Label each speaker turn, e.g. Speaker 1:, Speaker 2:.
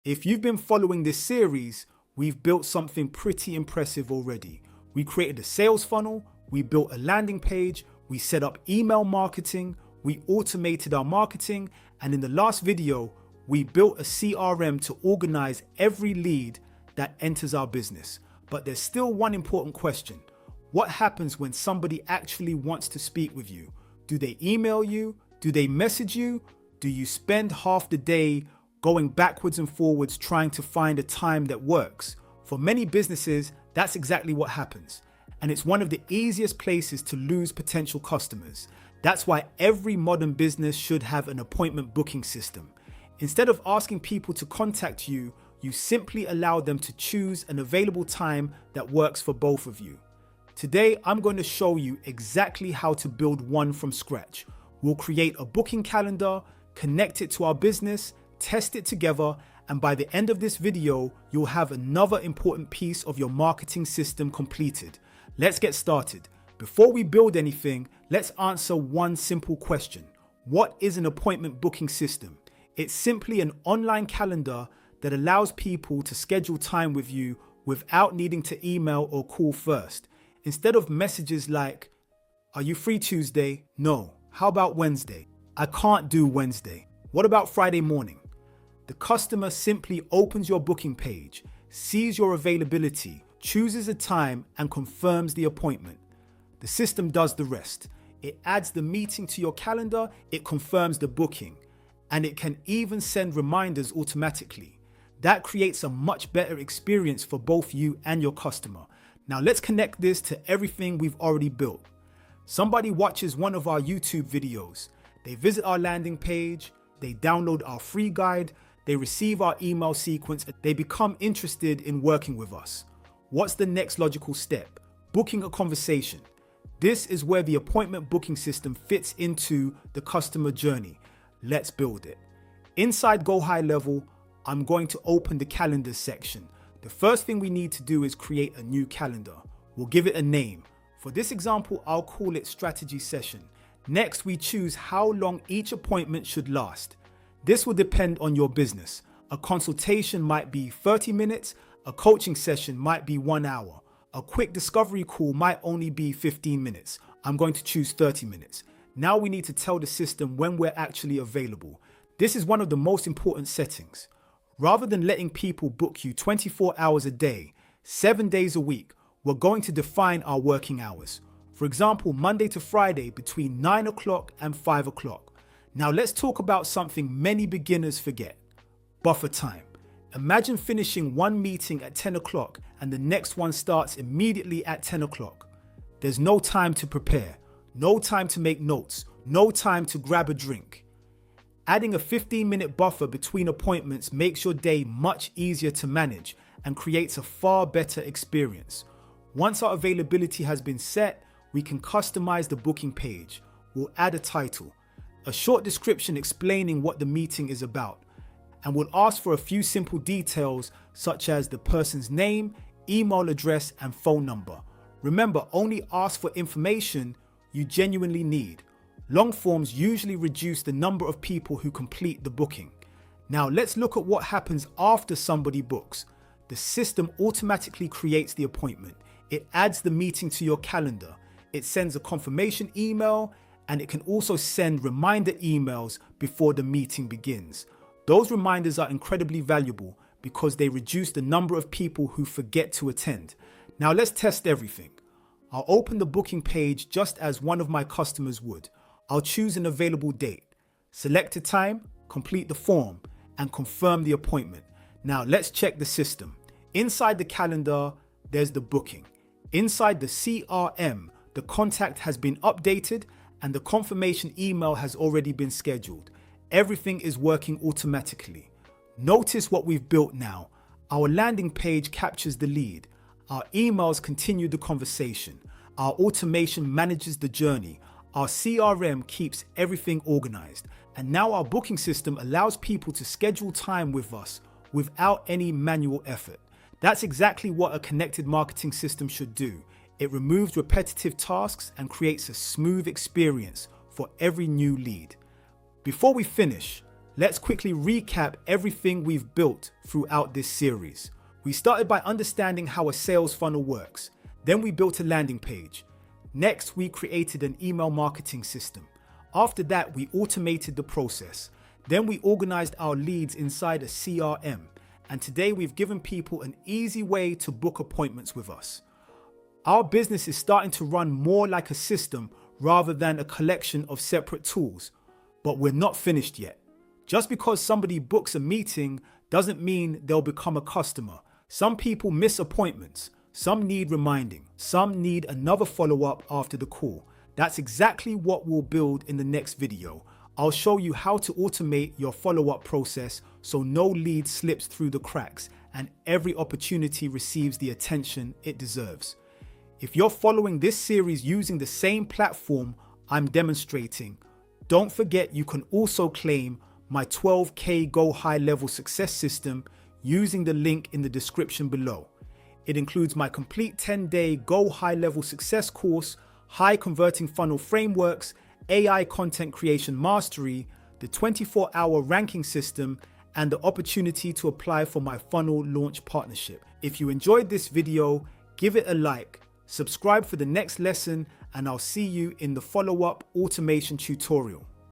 Speaker 1: If you've been following this series, we've built something pretty impressive already. We created a sales funnel, we built a landing page, we set up email marketing, we automated our marketing, and in the last video, we built a CRM to organize every lead that enters our business. But there's still one important question. What happens when somebody actually wants to speak with you? Do they email you? Do they message you? Do you spend half the day going backwards and forwards trying to find a time that works? For many businesses, that's exactly what happens. And it's one of the easiest places to lose potential customers. That's why every modern business should have an appointment booking system. Instead of asking people to contact you, you simply allow them to choose an available time that works for both of you. Today, I'm going to show you exactly how to build one from scratch. We'll create a booking calendar, connect it to our business, test it together, and by the end of this video, you'll have another important piece of your marketing system completed. Let's get started. Before we build anything, let's answer one simple question. What is an appointment booking system? It's simply an online calendar that allows people to schedule time with you without needing to email or call first. Instead of messages like, "Are you free Tuesday?" No. "How about Wednesday?" "I can't do Wednesday." "What about Friday morning?" The customer simply opens your booking page, sees your availability, chooses a time, and confirms the appointment. The system does the rest. It adds the meeting to your calendar, it confirms the booking, and it can even send reminders automatically. That creates a much better experience for both you and your customer. Now let's connect this to everything we've already built. Somebody watches one of our YouTube videos. They visit our landing page, they download our free guide, they receive our email sequence, and they become interested in working with us. What's the next logical step? Booking a conversation. This is where the appointment booking system fits into the customer journey. Let's build it. Inside GoHighLevel, I'm going to open the calendars section. The first thing we need to do is create a new calendar. We'll give it a name. For this example, I'll call it strategy session. Next, we choose how long each appointment should last. This will depend on your business. A consultation might be 30 minutes, a coaching session might be 1 hour. A quick discovery call might only be 15 minutes. I'm going to choose 30 minutes. Now we need to tell the system when we're actually available. This is one of the most important settings. Rather than letting people book you 24 hours a day, 7 days a week, we're going to define our working hours. For example, Monday to Friday between 9 o'clock and 5 o'clock. Now let's talk about something many beginners forget: buffer time. Imagine finishing one meeting at 10 o'clock and the next one starts immediately at 10 o'clock. There's no time to prepare, no time to make notes, no time to grab a drink. Adding a 15-minute buffer between appointments makes your day much easier to manage and creates a far better experience. Once our availability has been set, we can customize the booking page. We'll add a title, a short description explaining what the meeting is about, and we'll ask for a few simple details such as the person's name, email address, and phone number. Remember, only ask for information you genuinely need. Long forms usually reduce the number of people who complete the booking. Now let's look at what happens after somebody books. The system automatically creates the appointment. It adds the meeting to your calendar. It sends a confirmation email, and it can also send reminder emails before the meeting begins. Those reminders are incredibly valuable because they reduce the number of people who forget to attend. Now let's test everything. I'll open the booking page just as one of my customers would. I'll choose an available date, select a time, complete the form, and confirm the appointment. Now let's check the system. Inside the calendar, there's the booking. Inside the CRM, the contact has been updated and the confirmation email has already been scheduled. Everything is working automatically. Notice what we've built now. Our landing page captures the lead. Our emails continue the conversation. Our automation manages the journey. Our CRM keeps everything organized. And now our booking system allows people to schedule time with us without any manual effort. That's exactly what a connected marketing system should do. It removes repetitive tasks and creates a smooth experience for every new lead. Before we finish, let's quickly recap everything we've built throughout this series. We started by understanding how a sales funnel works. Then we built a landing page. Next, we created an email marketing system. After that, we automated the process. Then we organized our leads inside a CRM. And today we've given people an easy way to book appointments with us. Our business is starting to run more like a system rather than a collection of separate tools. But we're not finished yet. Just because somebody books a meeting doesn't mean they'll become a customer. Some people miss appointments. Some need reminding. Some need another follow-up after the call. That's exactly what we'll build in the next video. I'll show you how to automate your follow-up process so no lead slips through the cracks and every opportunity receives the attention it deserves. If you're following this series using the same platform I'm demonstrating, don't forget you can also claim my 12K GoHighLevel success system using the link in the description below. It includes my complete 10-day GoHighLevel success course, high converting funnel frameworks, AI content creation mastery, the 24-hour ranking system, and the opportunity to apply for my funnel launch partnership. If you enjoyed this video, give it a like, subscribe for the next lesson, and I'll see you in the follow-up automation tutorial.